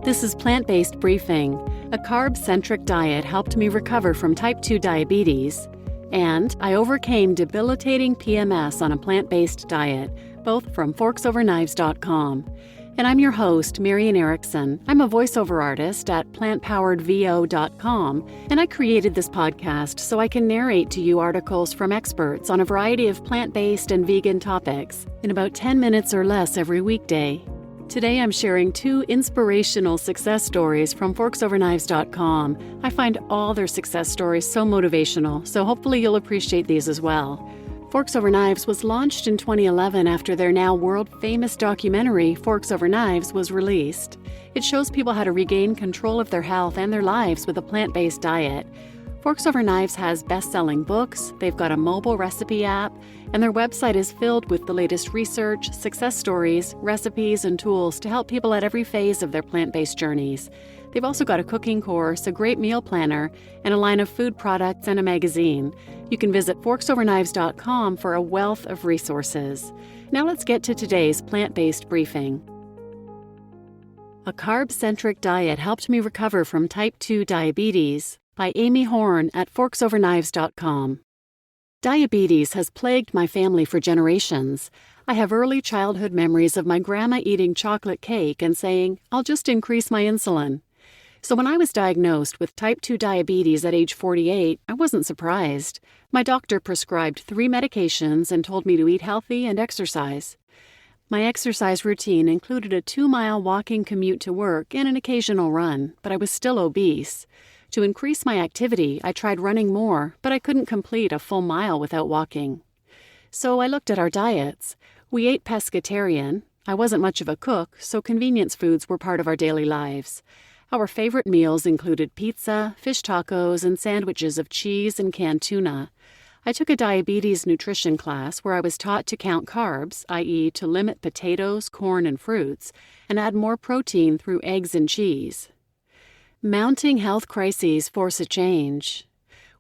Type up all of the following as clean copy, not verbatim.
This is Plant-Based Briefing. A carb-centric diet helped me recover from type 2 diabetes, and I overcame debilitating PMS on a plant-based diet, both from ForksOverKnives.com. And I'm your host, Marian Erickson. I'm a voiceover artist at PlantPoweredVO.com, and I created this podcast so I can narrate to you articles from experts on a variety of plant-based and vegan topics in about 10 minutes or less every weekday. Today I'm sharing 2 inspirational success stories from ForksOverKnives.com. I find all their success stories so motivational, so hopefully you'll appreciate these as well. Forks Over Knives was launched in 2011 after their now world-famous documentary, Forks Over Knives, was released. It shows people how to regain control of their health and their lives with a plant-based diet. Forks Over Knives has best-selling books, they've got a mobile recipe app, and their website is filled with the latest research, success stories, recipes, and tools to help people at every phase of their plant-based journeys. They've also got a cooking course, a great meal planner, and a line of food products and a magazine. You can visit ForksOverKnives.com for a wealth of resources. Now let's get to today's plant-based briefing. A carb-centric diet helped me recover from type 2 diabetes by Amy Horn at ForksOverKnives.com. Diabetes has plagued my family for generations. I have early childhood memories of my grandma eating chocolate cake and saying, "I'll just increase my insulin." So when I was diagnosed with type 2 diabetes at age 48, I wasn't surprised. My doctor prescribed 3 medications and told me to eat healthy and exercise. My exercise routine included a 2-mile walking commute to work and an occasional run, but I was still obese. To increase my activity, I tried running more, but I couldn't complete a full mile without walking. So I looked at our diets. We ate pescatarian. I wasn't much of a cook, so convenience foods were part of our daily lives. Our favorite meals included pizza, fish tacos, and sandwiches of cheese and canned tuna. I took a diabetes nutrition class where I was taught to count carbs, i.e., to limit potatoes, corn, and fruits, and add more protein through eggs and cheese. Mounting health crises force a change.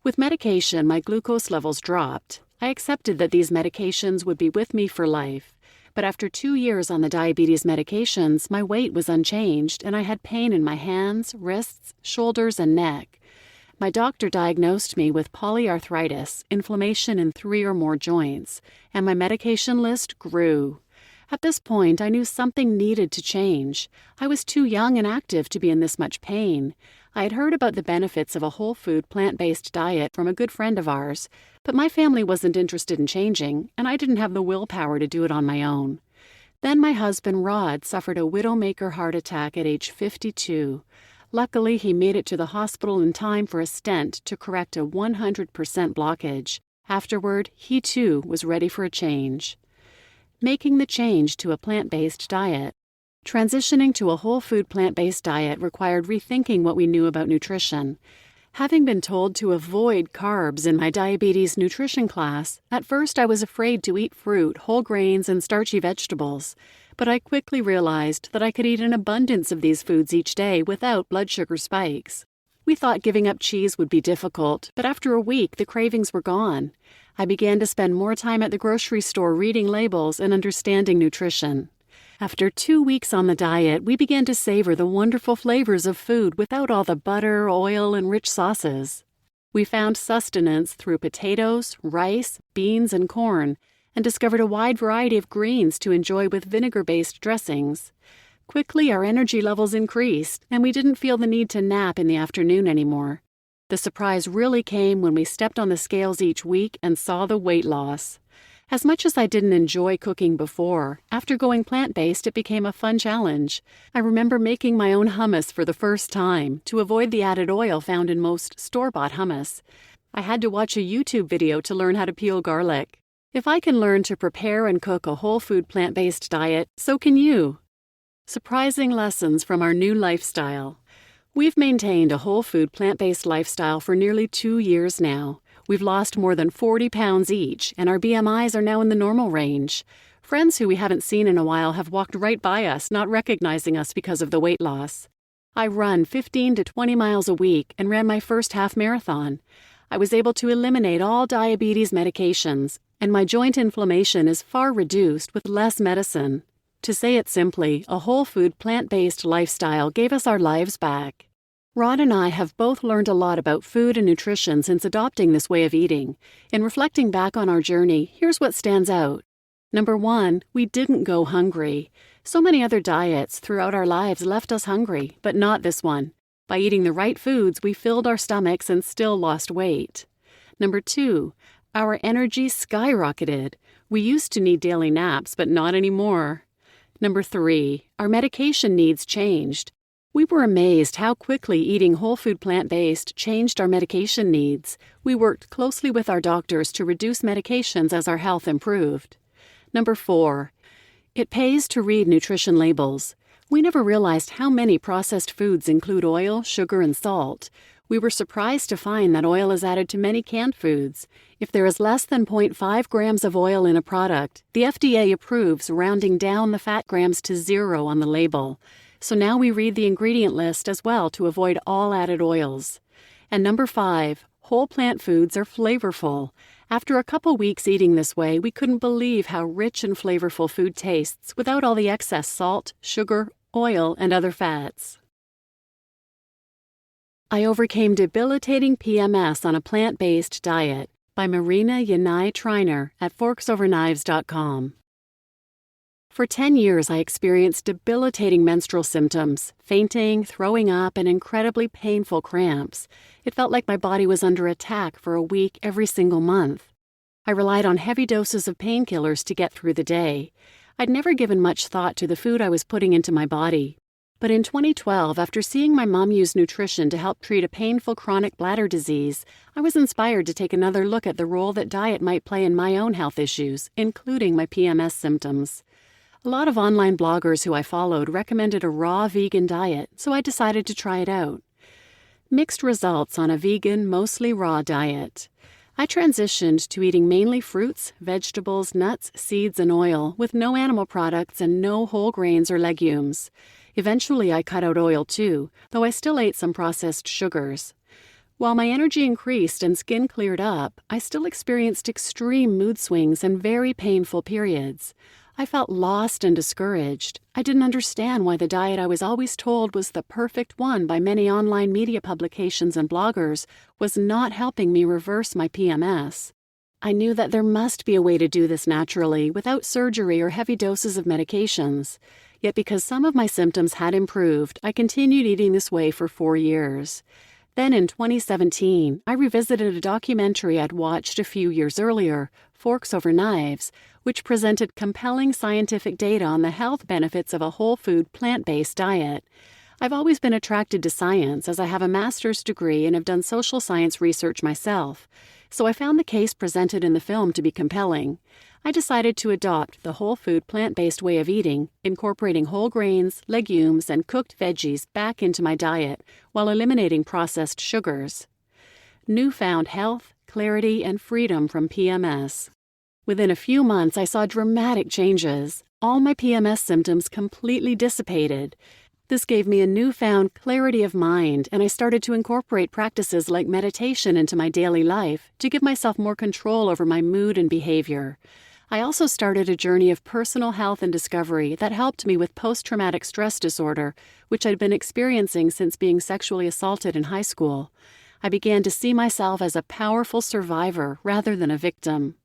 With medication, my glucose levels dropped. I accepted that these medications would be with me for life. But after 2 years on the diabetes medications, my weight was unchanged and I had pain in my hands, wrists, shoulders, and neck. My doctor diagnosed me with polyarthritis, inflammation in 3 or more joints, and my medication list grew. At this point, I knew something needed to change. I was too young and active to be in this much pain. I had heard about the benefits of a whole food, plant-based diet from a good friend of ours, but my family wasn't interested in changing, and I didn't have the willpower to do it on my own. Then my husband, Rod, suffered a widowmaker heart attack at age 52. Luckily, he made it to the hospital in time for a stent to correct a 100% blockage. Afterward, he too was ready for a change. Making the change to a plant-based diet. Transitioning to a whole food plant-based diet required rethinking what we knew about nutrition. Having been told to avoid carbs in my diabetes nutrition class, at first I was afraid to eat fruit, whole grains, and starchy vegetables. But I quickly realized that I could eat an abundance of these foods each day without blood sugar spikes. We thought giving up cheese would be difficult, but after a week the cravings were gone. I began to spend more time at the grocery store reading labels and understanding nutrition. After 2 weeks on the diet, we began to savor the wonderful flavors of food without all the butter, oil, and rich sauces. We found sustenance through potatoes, rice, beans, and corn, and discovered a wide variety of greens to enjoy with vinegar-based dressings. Quickly, our energy levels increased, and we didn't feel the need to nap in the afternoon anymore. The surprise really came when we stepped on the scales each week and saw the weight loss. As much as I didn't enjoy cooking before, after going plant-based it became a fun challenge. I remember making my own hummus for the first time to avoid the added oil found in most store-bought hummus. I had to watch a YouTube video to learn how to peel garlic. If I can learn to prepare and cook a whole food plant-based diet, so can you. Surprising lessons from our new lifestyle. We've maintained a whole food plant-based lifestyle for nearly 2 years now. We've lost more than 40 pounds each, and our BMIs are now in the normal range. Friends who we haven't seen in a while have walked right by us, not recognizing us because of the weight loss. I run 15 to 20 miles a week and ran my first half marathon. I was able to eliminate all diabetes medications, and my joint inflammation is far reduced with less medicine. To say it simply, a whole food, plant-based lifestyle gave us our lives back. Rod and I have both learned a lot about food and nutrition since adopting this way of eating. In reflecting back on our journey, here's what stands out. Number 1, we didn't go hungry. So many other diets throughout our lives left us hungry, but not this one. By eating the right foods, we filled our stomachs and still lost weight. Number 2, our energy skyrocketed. We used to need daily naps, but not anymore. Number 3, our medication needs changed. We were amazed how quickly eating whole food plant-based changed our medication needs. We worked closely with our doctors to reduce medications as our health improved. Number 4, it pays to read nutrition labels. We never realized how many processed foods include oil, sugar, and salt. We were surprised to find that oil is added to many canned foods. If there is less than 0.5 grams of oil in a product, the FDA approves rounding down the fat grams to 0 on the label. So now we read the ingredient list as well to avoid all added oils. And number 5, whole plant foods are flavorful. After a couple weeks eating this way, we couldn't believe how rich and flavorful food tastes without all the excess salt, sugar, oil, and other fats. I overcame debilitating PMS on a plant-based diet by Marina Yanai Triner at forksoverknives.com. For 10 years, I experienced debilitating menstrual symptoms, fainting, throwing up, and incredibly painful cramps. It felt like my body was under attack for a week every single month. I relied on heavy doses of painkillers to get through the day. I'd never given much thought to the food I was putting into my body. But in 2012, after seeing my mom use nutrition to help treat a painful chronic bladder disease, I was inspired to take another look at the role that diet might play in my own health issues, including my PMS symptoms. A lot of online bloggers who I followed recommended a raw vegan diet, so I decided to try it out. Mixed results on a vegan, mostly raw diet. I transitioned to eating mainly fruits, vegetables, nuts, seeds, and oil, with no animal products and no whole grains or legumes. Eventually, I cut out oil too, though I still ate some processed sugars. While my energy increased and skin cleared up, I still experienced extreme mood swings and very painful periods. I felt lost and discouraged. I didn't understand why the diet I was always told was the perfect one by many online media publications and bloggers was not helping me reverse my PMS. I knew that there must be a way to do this naturally without surgery or heavy doses of medications. Yet because some of my symptoms had improved, I continued eating this way for 4 years. Then in 2017, I revisited a documentary I'd watched a few years earlier, Forks Over Knives, which presented compelling scientific data on the health benefits of a whole food, plant-based diet. I've always been attracted to science as I have a master's degree and have done social science research myself, so I found the case presented in the film to be compelling. I decided to adopt the whole food, plant-based way of eating, incorporating whole grains, legumes, and cooked veggies back into my diet while eliminating processed sugars. Newfound health, clarity, and freedom from PMS. Within a few months, I saw dramatic changes. All my PMS symptoms completely dissipated. This gave me a newfound clarity of mind, and I started to incorporate practices like meditation into my daily life to give myself more control over my mood and behavior. I also started a journey of personal health and discovery that helped me with post-traumatic stress disorder, which I'd been experiencing since being sexually assaulted in high school. I began to see myself as a powerful survivor rather than a victim.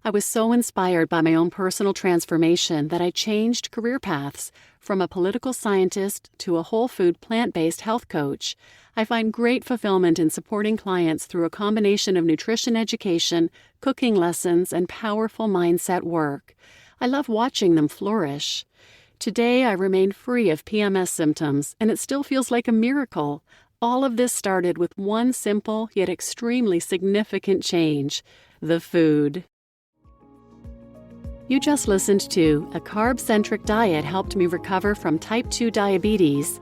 I was so inspired by my own personal transformation that I changed career paths from a political scientist to a whole food, plant-based health coach. I find great fulfillment in supporting clients through a combination of nutrition education, cooking lessons, and powerful mindset work. I love watching them flourish. Today, I remain free of PMS symptoms, and it still feels like a miracle. All of this started with one simple yet extremely significant change: the food. You just listened to A Carb-Centric Diet Helped Me Recover from Type 2 Diabetes,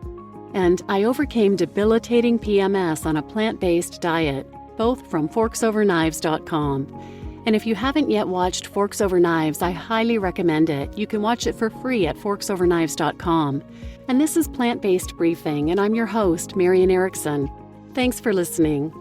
and I Overcame Debilitating PMS on a Plant-Based Diet, both from forksoverknives.com. And if you haven't yet watched Forks Over Knives, I highly recommend it. You can watch it for free at forksoverknives.com. And this is Plant-Based Briefing, and I'm your host, Marian Erickson. Thanks for listening.